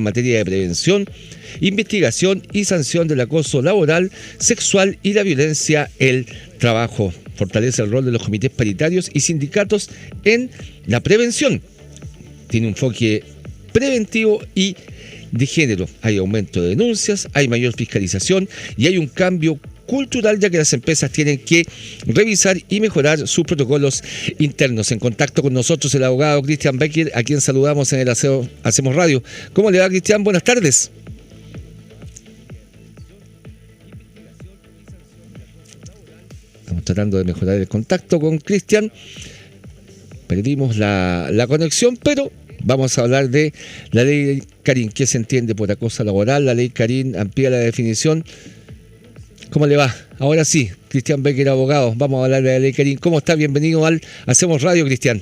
en materia de prevención, investigación y sanción del acoso laboral, sexual y la violencia en el trabajo. Fortalece el rol de los comités paritarios y sindicatos en la prevención. Tiene un enfoque preventivo y de género. Hay aumento de denuncias, hay mayor fiscalización y hay un cambio cultural, ya que las empresas tienen que revisar y mejorar sus protocolos internos. En contacto con nosotros el abogado Christian Becker, a quien saludamos en el Hacemos Radio. ¿Cómo le va, Christian? Buenas tardes. Estamos tratando de mejorar el contacto con Christian. Perdimos la conexión, pero vamos a hablar de la ley Carín. ¿Qué se entiende por acoso laboral? La ley Carín amplía la definición. ¿Cómo le va? Ahora sí, Christian Becker, abogado. Vamos a hablar de la ley Carín. ¿Cómo está? Bienvenido al Hacemos Radio, Christian.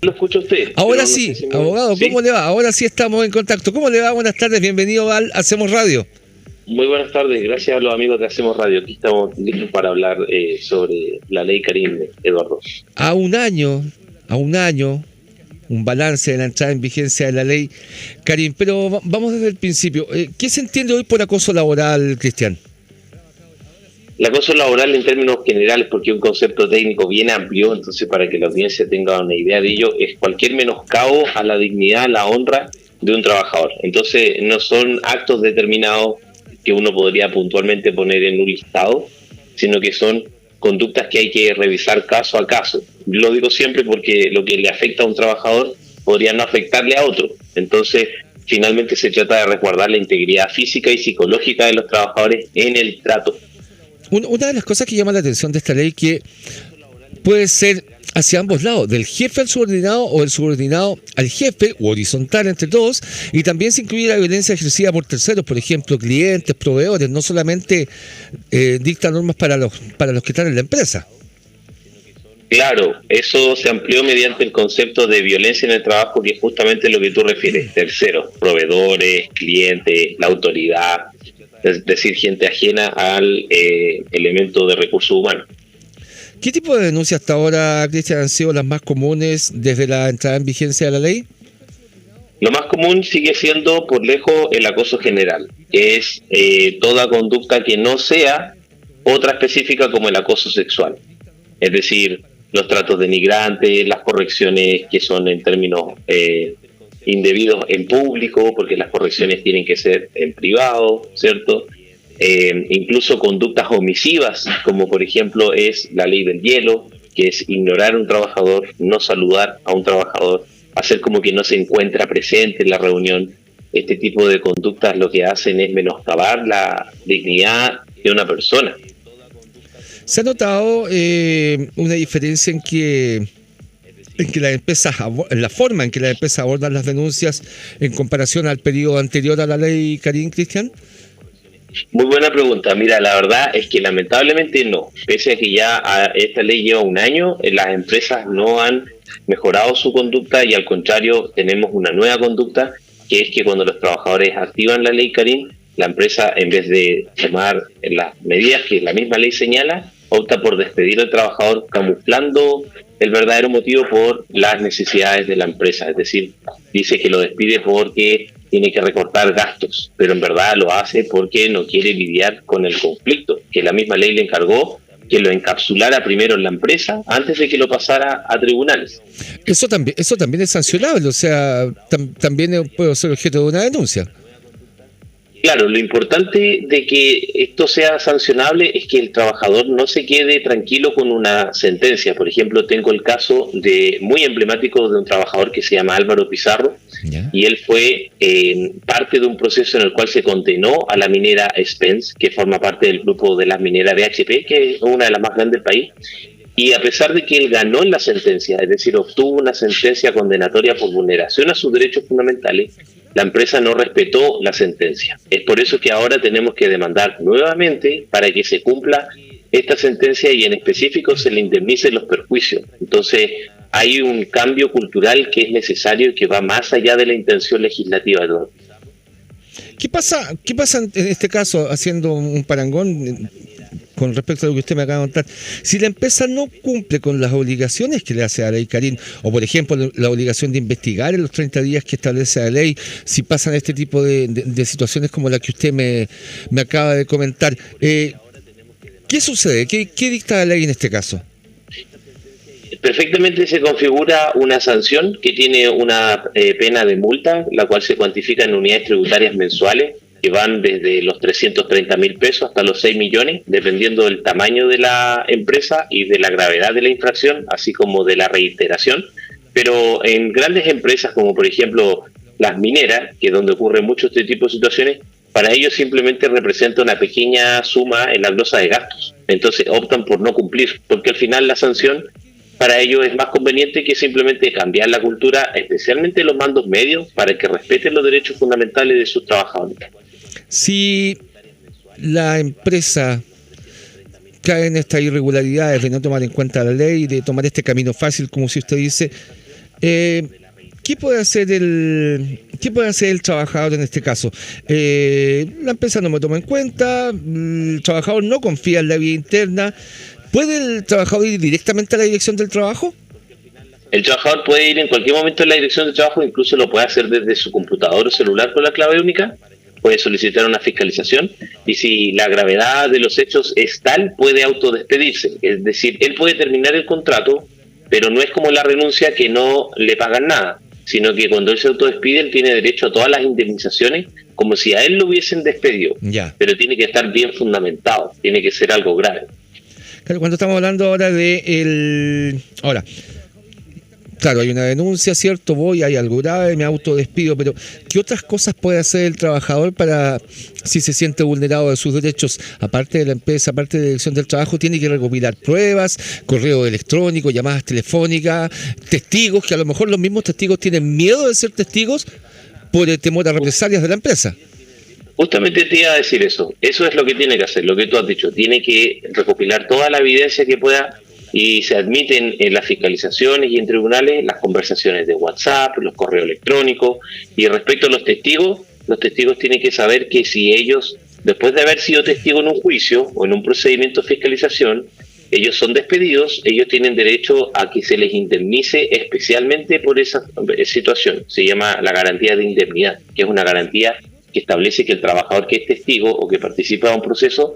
Lo escucho a usted. Ahora sí, no sé si abogado, ¿cómo le va? Ahora sí estamos en contacto. ¿Cómo le va? Buenas tardes, bienvenido al Hacemos Radio. Muy buenas tardes, gracias a los amigos de Hacemos Radio. Aquí estamos listos para hablar sobre la ley Carín, Eduardo. A un año, un balance de la entrada en vigencia de la ley Carín, pero vamos desde el principio. ¿Qué se entiende hoy por acoso laboral, Cristian? El acoso laboral en términos generales, porque es un concepto técnico bien amplio, entonces para que la audiencia tenga una idea de ello, es cualquier menoscabo a la dignidad, a la honra de un trabajador. Entonces no son actos determinados que uno podría puntualmente poner en un listado, sino que son conductas que hay que revisar caso a caso. Lo digo siempre porque lo que le afecta a un trabajador podría no afectarle a otro. Entonces, finalmente se trata de resguardar la integridad física y psicológica de los trabajadores en el trato. Una de las cosas que llama la atención de esta ley que puede ser hacia ambos lados, del jefe al subordinado o del subordinado al jefe, o horizontal entre todos, y también se incluye la violencia ejercida por terceros, por ejemplo, clientes, proveedores, no solamente dicta normas para los que están en la empresa. Claro, eso se amplió mediante el concepto de violencia en el trabajo, que es justamente lo que tú refieres, terceros, proveedores, clientes, la autoridad, es decir, gente ajena al elemento de recursos humanos. ¿Qué tipo de denuncias hasta ahora, Cristian, han sido las más comunes desde la entrada en vigencia de la ley? Lo más común sigue siendo, por lejos, el acoso general, que es toda conducta que no sea otra específica como el acoso sexual. Es decir, los tratos denigrantes, las correcciones que son en términos indebidos en público, porque las correcciones tienen que ser en privado, ¿cierto? Incluso conductas omisivas, como por ejemplo es la ley del hielo, que es ignorar a un trabajador, no saludar a un trabajador, hacer como que no se encuentra presente en la reunión. Este tipo de conductas lo que hacen es menoscabar la dignidad de una persona. ¿Se ha notado una diferencia en que las empresas, en la forma en que las empresas abordan las denuncias en comparación al periodo anterior a la ley Carín, Cristian? Muy buena pregunta. Mira, la verdad es que lamentablemente no. Pese a que ya esta ley lleva un año, las empresas no han mejorado su conducta y al contrario tenemos una nueva conducta, que es que cuando los trabajadores activan la ley Carín, la empresa, en vez de tomar las medidas que la misma ley señala, opta por despedir al trabajador camuflando el verdadero motivo por las necesidades de la empresa. Es decir, dice que lo despide porque tiene que recortar gastos, pero en verdad lo hace porque no quiere lidiar con el conflicto, que la misma ley le encargó que lo encapsulara primero en la empresa antes de que lo pasara a tribunales. Eso también es sancionable, o sea, también puede ser objeto de una denuncia. Claro, lo importante de que esto sea sancionable es que el trabajador no se quede tranquilo con una sentencia. Por ejemplo, tengo el caso muy emblemático de un trabajador que se llama Álvaro Pizarro, y él fue parte de un proceso en el cual se condenó a la minera Spence, que forma parte del grupo de las mineras BHP, que es una de las más grandes del país. Y a pesar de que él ganó en la sentencia, es decir, obtuvo una sentencia condenatoria por vulneración a sus derechos fundamentales, la empresa no respetó la sentencia. Es por eso que ahora tenemos que demandar nuevamente para que se cumpla esta sentencia y en específico se le indemnicen los perjuicios. Entonces hay un cambio cultural que es necesario y que va más allá de la intención legislativa, Eduardo. ¿Qué pasa en este caso, haciendo un parangón con respecto a lo que usted me acaba de contar, si la empresa no cumple con las obligaciones que le hace la ley Karin, o por ejemplo la obligación de investigar en los 30 días que establece la ley, si pasan este tipo de situaciones como la que usted me acaba de comentar, ¿qué sucede? ¿Qué dicta la ley en este caso? Perfectamente se configura una sanción que tiene una pena de multa, la cual se cuantifica en unidades tributarias mensuales, que van desde los 330.000 pesos hasta los 6 millones, dependiendo del tamaño de la empresa y de la gravedad de la infracción, así como de la reiteración. Pero en grandes empresas, como por ejemplo las mineras, que es donde ocurre mucho este tipo de situaciones, para ellos simplemente representa una pequeña suma en la glosa de gastos. Entonces optan por no cumplir, porque al final la sanción para ellos es más conveniente que simplemente cambiar la cultura, especialmente los mandos medios, para que respeten los derechos fundamentales de sus trabajadores. Si la empresa cae en estas irregularidades de no tomar en cuenta la ley, de tomar este camino fácil, como si usted dice, ¿qué puede hacer el trabajador en este caso? La empresa no me toma en cuenta, el trabajador no confía en la vía interna. ¿Puede el trabajador ir directamente a la dirección del trabajo? El trabajador puede ir en cualquier momento a la dirección del trabajo, incluso lo puede hacer desde su computador o celular con la clave única, puede solicitar una fiscalización y si la gravedad de los hechos es tal, puede autodespedirse. Es decir, él puede terminar el contrato, pero no es como la renuncia que no le pagan nada, sino que cuando él se autodespide, él tiene derecho a todas las indemnizaciones como si a él lo hubiesen despedido. Ya. Pero tiene que estar bien fundamentado, tiene que ser algo grave. Claro, cuando estamos hablando ahora Ahora, claro, hay una denuncia, ¿cierto? Hay algo grave, me autodespido, pero ¿qué otras cosas puede hacer el trabajador para, si se siente vulnerado de sus derechos? Aparte de la empresa, aparte de la dirección del trabajo, tiene que recopilar pruebas, correo electrónico, llamadas telefónicas, testigos, que a lo mejor los mismos testigos tienen miedo de ser testigos por el temor a represalias de la empresa. Justamente te iba a decir eso. Eso es lo que tiene que hacer, lo que tú has dicho. Tiene que recopilar toda la evidencia que pueda y se admiten en las fiscalizaciones y en tribunales las conversaciones de WhatsApp, los correos electrónicos. Y respecto a los testigos tienen que saber que si ellos, después de haber sido testigos en un juicio o en un procedimiento de fiscalización, ellos son despedidos, ellos tienen derecho a que se les indemnice especialmente por esa situación. Se llama la garantía de indemnidad, que es una garantía que establece que el trabajador que es testigo o que participa de un proceso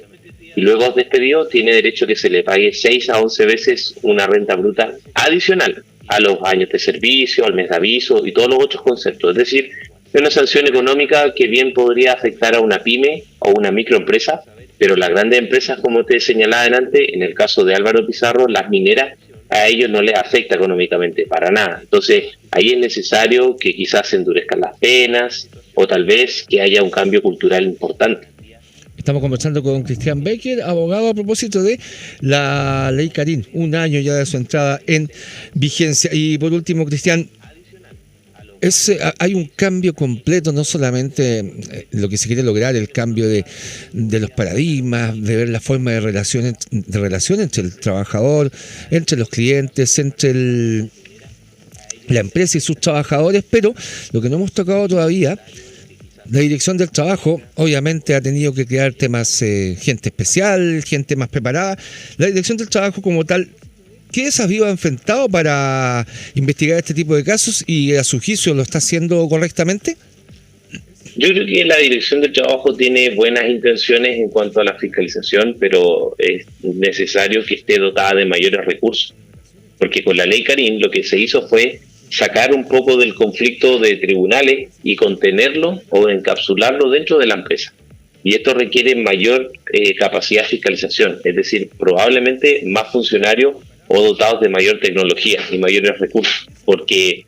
y luego es despedido tiene derecho a que se le pague 6 a 11 veces una renta bruta adicional a los años de servicio, al mes de aviso y todos los otros conceptos. Es decir, es una sanción económica que bien podría afectar a una pyme o una microempresa, pero las grandes empresas, como te señalaba adelante, en el caso de Álvaro Pizarro, las mineras, a ellos no les afecta económicamente para nada. Entonces, ahí es necesario que quizás se endurezcan las penas o tal vez que haya un cambio cultural importante. Estamos conversando con Cristian Becker, abogado, a propósito de la ley Karin, un año ya de su entrada en vigencia. Y por último, Cristian, hay un cambio completo, no solamente lo que se quiere lograr, el cambio de los paradigmas, de ver la forma de relación entre el trabajador, entre los clientes, entre la empresa y sus trabajadores, pero lo que no hemos tocado todavía, la dirección del trabajo obviamente ha tenido que crear temas, gente especial, gente más preparada. La dirección del trabajo como tal, ¿qué desafío ha enfrentado para investigar este tipo de casos y a su juicio lo está haciendo correctamente? Yo creo que la Dirección del Trabajo tiene buenas intenciones en cuanto a la fiscalización, pero es necesario que esté dotada de mayores recursos, porque con la ley Karin lo que se hizo fue sacar un poco del conflicto de tribunales y contenerlo o encapsularlo dentro de la empresa. Y esto requiere mayor capacidad de fiscalización, es decir, probablemente más funcionarios o dotados de mayor tecnología y mayores recursos, porque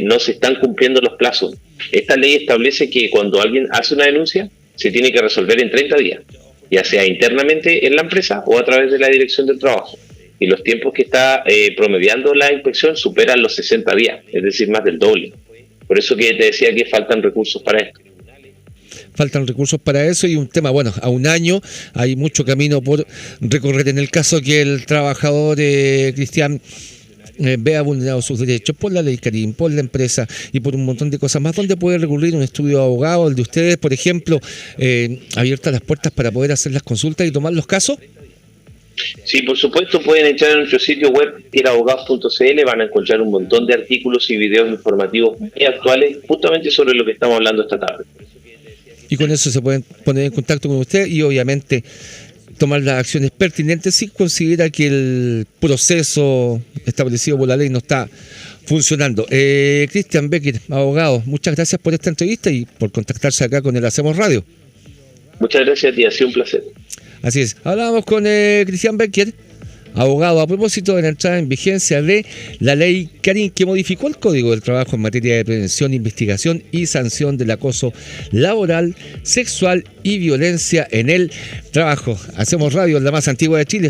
no se están cumpliendo los plazos. Esta ley establece que cuando alguien hace una denuncia, se tiene que resolver en 30 días, ya sea internamente en la empresa o a través de la Dirección del Trabajo. Y los tiempos que está promediando la inspección superan los 60 días, es decir, más del doble. Por eso que te decía que faltan recursos para esto. Faltan recursos para eso y un tema, bueno, a un año hay mucho camino por recorrer. En el caso que el trabajador, Cristian, vea vulnerados sus derechos por la ley Karim, por la empresa y por un montón de cosas más, ¿dónde puede recurrir un estudio de abogado, el de ustedes, por ejemplo, abiertas las puertas para poder hacer las consultas y tomar los casos? Sí, por supuesto, pueden entrar en nuestro sitio web tirabogados.cl, van a encontrar un montón de artículos y videos informativos muy actuales justamente sobre lo que estamos hablando esta tarde. Y con eso se pueden poner en contacto con usted y obviamente tomar las acciones pertinentes si considera que el proceso establecido por la ley no está funcionando. Cristian Becker, abogado, muchas gracias por esta entrevista y por contactarse acá con el Hacemos Radio. Muchas gracias a ti, ha sido un placer. Así es, hablábamos con Cristian Becker, abogado, a propósito de la entrada en vigencia de la ley Karim, que modificó el Código del Trabajo en materia de prevención, investigación y sanción del acoso laboral, sexual y violencia en el trabajo. Hacemos Radio, la más antigua de Chile.